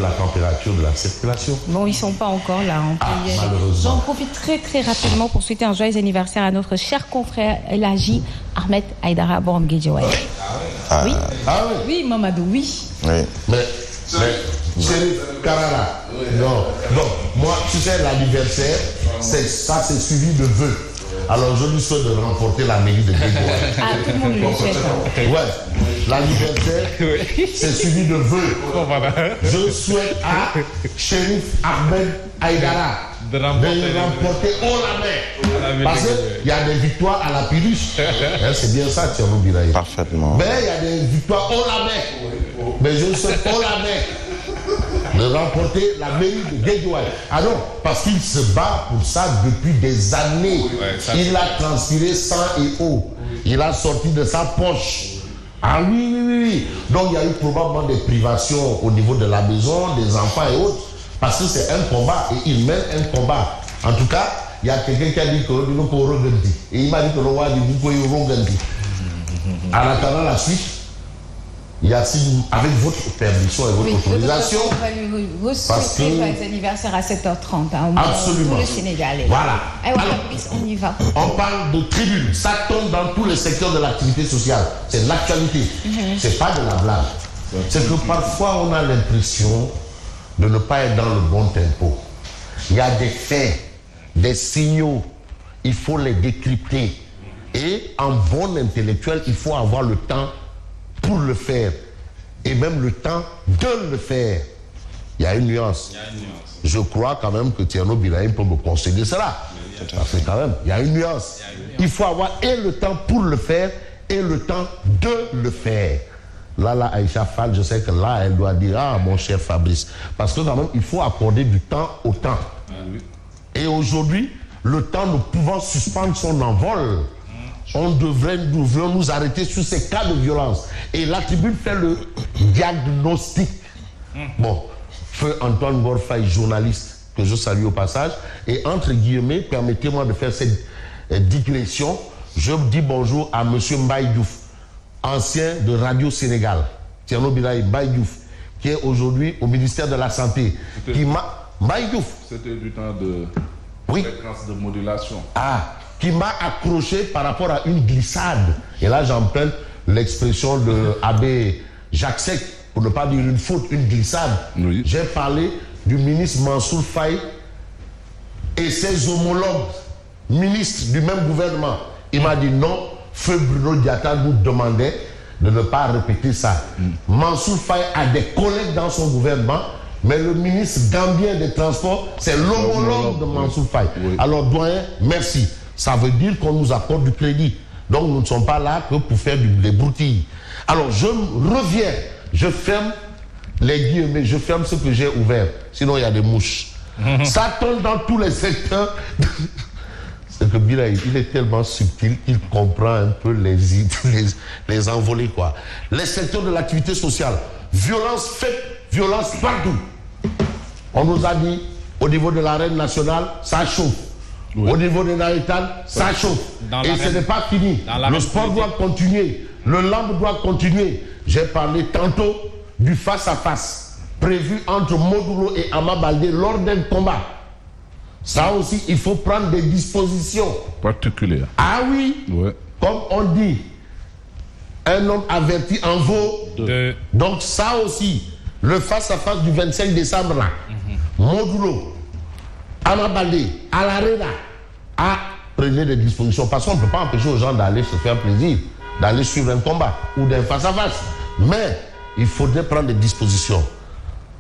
la température de la circulation. Bon, ils ne sont pas encore là. Malheureusement. J'en profite très rapidement pour souhaiter un joyeux anniversaire à notre cher confrère El Hadji Ahmed Aïdara Borom Guédiouaï. Oui. Ah oui. Oui, Mamadou, oui. Oui. Mais Chérif Karara. Non. Donc, moi, tu sais, l'anniversaire, c'est suivi de vœux. Alors, je lui souhaite de remporter la mairie de Guédiouaï. Ah, tout le monde le souhaite. Ouais. L'anniversaire, c'est suivi de vœux. Je souhaite à Chérif Ahmed Aïdara de remporter haut la main. Parce qu'il y a des victoires à la piluche. C'est bien ça, Thierno Biraye. Parfaitement. Mais il y a des victoires haut la main. Mais je souhaite haut la main de remporter la mairie de Guédiouaï. Ah non, parce qu'il se bat pour ça depuis des années. Il a transpiré sang et eau. Il a sorti de sa poche. Ah oui. Donc il y a eu probablement des privations au niveau de la maison, des enfants et autres. Parce que c'est un combat et il mène un combat. En tout cas, il y a quelqu'un qui a dit que nous pouvons regarder. Et il m'a dit que le roi dit que nous pouvons regarder. En attendant la suite, Yacine, avec votre permission et votre autorisation, on va lui souhaiter joyeux anniversaire à 7h30. Hein, absolument. Tout le Sénégalais. Voilà. Alors, on y va. On parle de tribune. Ça tombe dans tous les secteurs de l'activité sociale. C'est l'actualité. C'est pas de la blague. C'est que parfois, on a l'impression de ne pas être dans le bon tempo. Il y a des faits, des signaux. Il faut les décrypter. Et en bon intellectuel, il faut avoir le temps pour le faire. Et même le temps de le faire. Il y a une nuance. Je crois quand même que Thierno Birahim peut me concéder cela. Parce que quand même, il y a une nuance. Il faut avoir et le temps pour le faire et le temps de le faire. Là, Aïcha Fall, je sais que là, elle doit dire, ah, mon cher Fabrice. Parce que quand même, il faut accorder du temps au temps. Et aujourd'hui, le temps ne pouvant suspendre son envol, on devrait nous arrêter sur ces cas de violence. Et la tribune fait le diagnostic. Bon, feu Antoine Gorfaï, journaliste, que je salue au passage, et entre guillemets, permettez-moi de faire cette digression. Je dis bonjour à M. Mbaye Diouf, ancien de Radio Sénégal, Thierno Biraye Mbaye Diouf, qui est aujourd'hui au ministère de la Santé. Mbaye Diouf. C'était du temps de fréquence de modulation. Ah, qui m'a accroché par rapport à une glissade. Et là, j'emprunte l'expression de Abbé Jacques Sec, pour ne pas dire une faute, une glissade. Oui. J'ai parlé du ministre Mansour Faye et ses homologues ministres du même gouvernement. Il m'a dit non, feu Bruno Diatta nous demandait de ne pas répéter ça. Mansour Faye a des collègues dans son gouvernement, mais le ministre gambien des Transports, c'est l'homologue de Mansour Faye. Oui. Alors, doyen, merci. Ça veut dire qu'on nous accorde du crédit. Donc, nous ne sommes pas là que pour faire des broutilles. Alors, je reviens, je ferme les guillemets, je ferme ce que j'ai ouvert. Sinon, il y a des mouches. Ça tombe dans tous les secteurs. C'est que Biraye, il est tellement subtil qu'il comprend un peu les envolées, quoi. Les secteurs de l'activité sociale. Violence faite, violence partout. On nous a dit, au niveau de l'arène nationale, ça chauffe. Oui. Au niveau de Naïtan, ça chauffe. Et ce n'est pas fini. Le sport doit continuer. Le lamb doit continuer. J'ai parlé tantôt du face-à-face prévu entre Modulo et Ama Baldé lors d'un combat. Ça aussi, il faut prendre des dispositions particulières. Ah oui, comme on dit, un homme averti en vaut deux. Donc ça aussi, le face-à-face du 25 décembre là, Modulo, Ama Baldé, à l'Arena, prenez des dispositions. Parce qu'on ne peut pas empêcher aux gens d'aller se faire plaisir, d'aller suivre un combat ou d'un face-à-face. Mais il faudrait prendre des dispositions.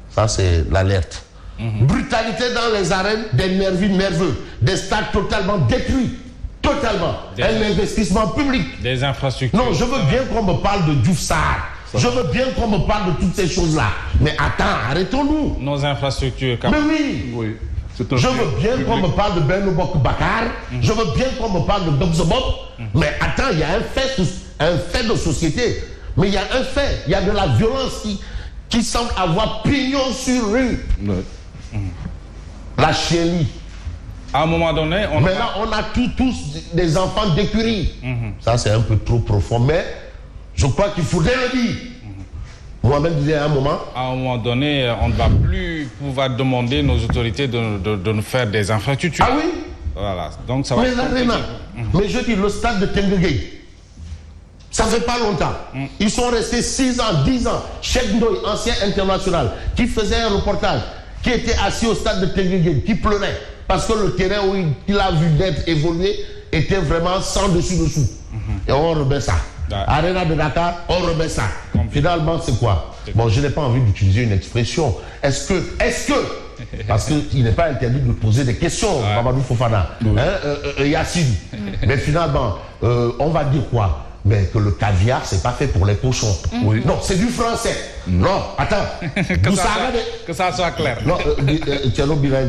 Ça, c'est l'alerte. Brutalité dans les arènes, des nerveux, des stades totalement détruits. Totalement. Un investissement public. Des infrastructures. Non, je veux bien qu'on me parle de Diouf Sarr. Je veux bien qu'on me parle de toutes ces choses-là. Mais attends, arrêtons-nous. Nos infrastructures. Mais oui. Je veux bien qu'on me parle de Ben Obok Bakar. Je veux bien qu'on me parle de Dobzobop. Mais attends, il y a un fait de société. Mais il y a un fait. Il y a de la violence qui semble avoir pignon sur rue. La chérie. À un moment donné, maintenant, on a tous des enfants d'écurie. Ça, c'est un peu trop profond. Mais je crois qu'il faudrait le dire. Mohamed disait à un moment. À un moment donné, on ne va plus pouvoir demander nos autorités de nous faire des infrastructures. Ah oui? Voilà, donc ça va. Mais l'Arena, mais je dis le stade de Tenguegui, ça fait pas longtemps. Ils sont restés 6 ans, 10 ans. Cheikh Ndoye, ancien international, qui faisait un reportage, qui était assis au stade de Tenguegui, qui pleurait parce que le terrain où il a vu d'être évolué était vraiment sans dessus-dessous. Et on remet ça. Arena de Dakar, on remet ça. Finalement, c'est quoi? Bon, je n'ai pas envie d'utiliser une expression. Est-ce que, parce qu'il n'est pas interdit de poser des questions, Mamadou Fofana, Yassine. Mais finalement, on va dire quoi? Mais que le caviar, c'est pas fait pour les cochons. Oui. Non, c'est du français. Non, attends. Que ça soit clair. Non, Thierno Biray,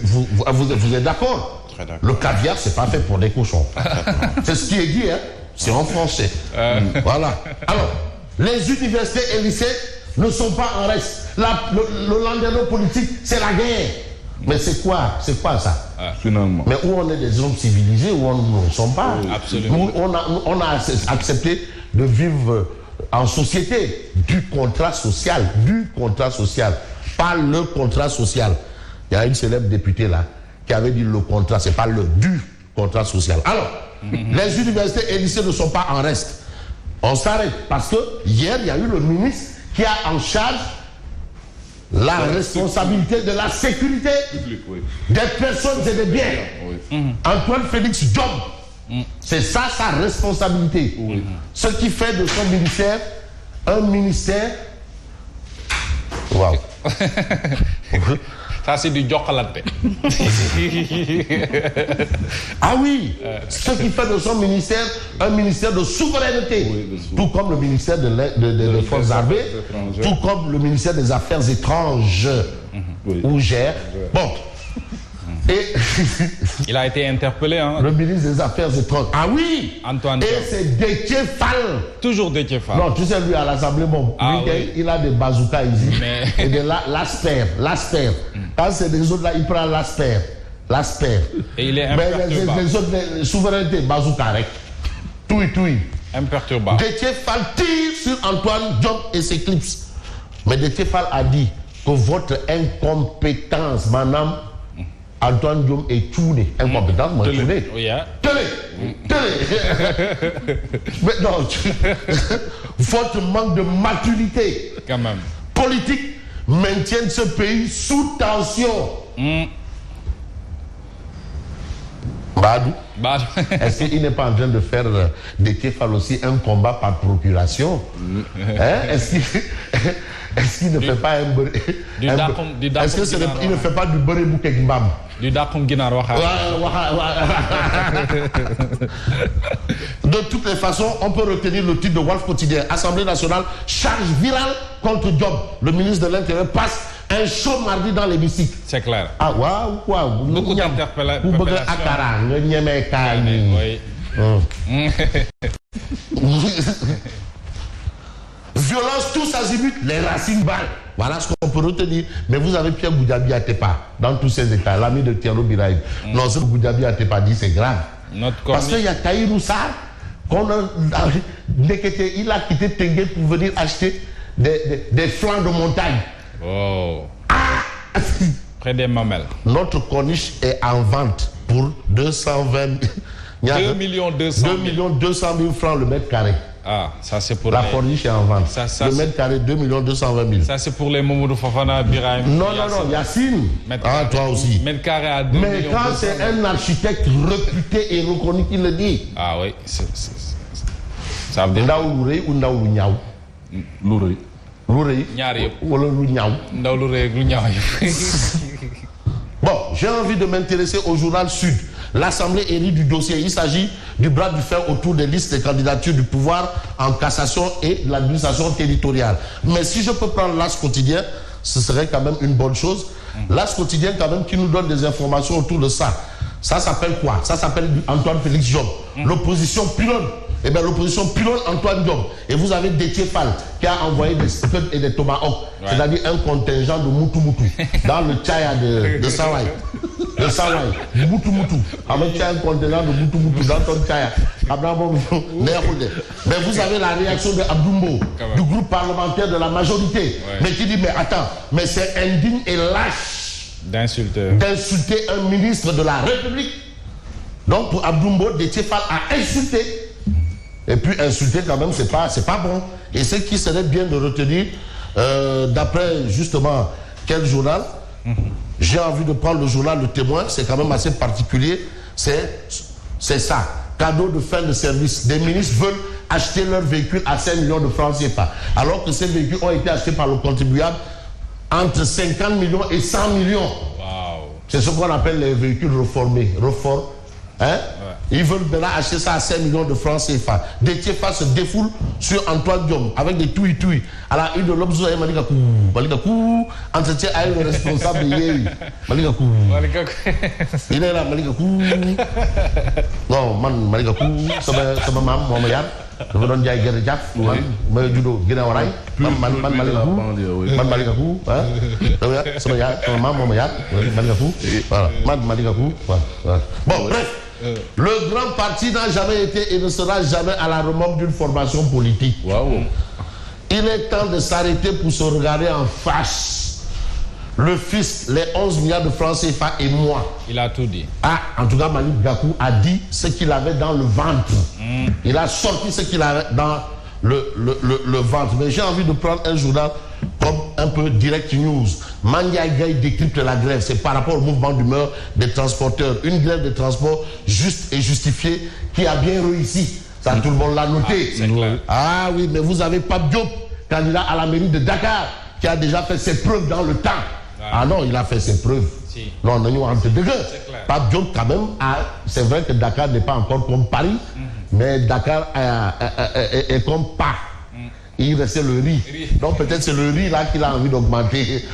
vous êtes d'accord? Le caviar, c'est pas fait pour les cochons. C'est ce qui est dit, hein. C'est en français. Voilà. Alors, les universités et lycées ne sont pas en reste. Le landerneau politique, c'est la guerre. Mais c'est quoi ça? Finalement. Mais où on est des hommes civilisés, où on ne le sont pas. Absolument. On a accepté de vivre en société du contrat social. Pas le contrat social. Il y a une célèbre députée là qui avait dit le contrat, c'est pas le du contrat social. Alors, les universités et lycées ne sont pas en reste. On s'arrête parce que hier, il y a eu le ministre qui a en charge la responsabilité de la sécurité des personnes et des biens. Antoine Félix Diome, c'est ça sa responsabilité. Ce qui fait de son ministère un ministère. Waouh. Ça, c'est du Djokalate. Ah oui, ce qui fait de son ministère un ministère de souveraineté, tout comme le ministère des Forces armées, tout comme le ministère des Affaires étranges, où gère. Bon. Et il a été interpellé, hein. Le ministre des Affaires étrangères. Ah oui. Antoine. Et c'est Déthié Fall. Toujours Déthié Fall. Non, tu sais, lui, à l'Assemblée, bon, lui, il a des bazookas ici. Et de l'asper. Quand c'est des autres là, il prend l'asper. Et il est imperturbable. Mais les autres, les souverainetés, bazooka, tout. Imperturbable. Déthié Fall tire sur Antoine Diome et ses clips. Mais Déthié Fall a dit que votre incompétence, madame, Antoine Diome est tourné. Incompétence, moi, tourné. Télé. Mais non, votre manque de maturité quand même politique maintient ce pays sous tension. Badou. Est-ce qu'il n'est pas en train de faire Déthié Fall aussi un combat par procuration? Est-ce qu'il ne fait pas un beurre? Est-ce qu'il ne fait pas du beurre bouquet mbam? Du dakum ginar waxa. De toutes les façons, on peut retenir le titre de Walf Quotidien. Assemblée nationale, charge virale contre Diome. Le ministre de l'Intérieur passe un chaud mardi dans l'hémicycle. C'est clair. Ah waouh quoi. Beaucoup d'interpellations. Violence tous azimuts, les racines balles. Voilà ce qu'on peut retenir. Mais vous avez Pierre Goudiaby Atepa dans tous ces états, l'ami de Thierno Biraïd. Non, ce que Goudiaby Atepa dit, c'est grave. Parce qu'il y a Tahirou Sarr, il a quitté Tengué pour venir acheter des flancs de montagne. Oh. Près des mamelles. Notre corniche est en vente pour 220 200 000 francs le mètre carré. Ah, ça c'est pour la corniche est en vente. Le mètre carré, 2 220 000. Ça c'est pour les Mamadou Fofana, Birahim. Non, Yassine. Ah, toi aussi. Mètre carré à 2 Mais quand c'est un architecte réputé et reconnu qui le dit. Ah oui, ça veut dire. Ndaouluré ou Ndaoulou Louré. Louré. Nyari. Ou le Niaou. Ndaouluré, Niaou. Bon, j'ai envie de m'intéresser au journal Sud. L'Assemblée hérite du dossier. Il s'agit du bras de fer autour des listes de candidatures du pouvoir en cassation et de l'administration territoriale. Mais si je peux prendre l'As quotidien, ce serait quand même une bonne chose. L'As quotidien quand même qui nous donne des informations autour de ça. Ça s'appelle quoi? Ça s'appelle Antoine Félix Diome. L'opposition pilonne. Eh bien, l'opposition pilonne Antoine Diome. Et vous avez Déthié Fall qui a envoyé des scuds et des tomahawks, c'est-à-dire un contingent de Moutou dans le Tchaya de Sawai. De Sawai. Moutou. Avec un contingent de Moutou dans ton Tchaya. Mais vous avez la réaction de Abdoumbo, du groupe parlementaire de la majorité, Ouais. mais qui dit, mais attends, mais c'est indigne et lâche d'insulter un ministre de la République. Donc pour Abdoumbo, Déthié Fall a insulté. Et puis insulter quand même, c'est pas bon. Et ce qui serait bien de retenir, d'après justement quel journal, j'ai envie de prendre le journal Le Témoin, c'est quand même assez particulier, c'est ça, cadeau de fin de service. Des ministres veulent acheter leur véhicule à 5 millions de francs CFA, alors que ces véhicules ont été achetés par le contribuable entre 50 millions et 100 millions. Wow. C'est ce qu'on appelle les véhicules reformés. Hein? Ouais. Ils veulent maintenant acheter ça à 5 millions de francs CFA. Déthié Fall se défoule sur Antoine Diome avec des touis. À la une de l'Observateur, Malikakou, entretien avec le responsable de Yéhi. Malikakou. Il est là, Malikakou. Non, Malikakou, c'est ma maman, mon yard. Je me donne Diaye Gerjaf, man judo Guinée Waray, man Malikakou, c'est ma maman, mon yard, Malikakou, voilà, man Malikakou, voilà. Bon, bref. Le grand parti n'a jamais été et ne sera jamais à la remorque d'une formation politique. Wow. Il est temps de s'arrêter pour se regarder en face. Le fisc, les 11 milliards de francs CFA et moi. Il a tout dit. Ah, en tout cas, Malick Gakou a dit ce qu'il avait dans le ventre. Il a sorti ce qu'il avait dans le ventre. Mais j'ai envie de prendre un journal comme un peu Direct News. Mandiaye Gaye décrypte la grève. C'est par rapport au mouvement d'humeur des transporteurs. Une grève de transport juste et justifiée qui a bien réussi. Ça, tout le monde l'a noté. Ah oui, mais vous avez Pape Diop, candidat à la mairie de Dakar, qui a déjà fait ses preuves dans le temps. Ah non, il a fait ses preuves. Si. Non, non, on te dégueule. Pape Diop, quand même, c'est vrai que Dakar n'est pas encore comme Paris, mais Dakar est comme pas. Il restait le riz. Donc peut-être c'est le riz là qu'il a envie d'augmenter.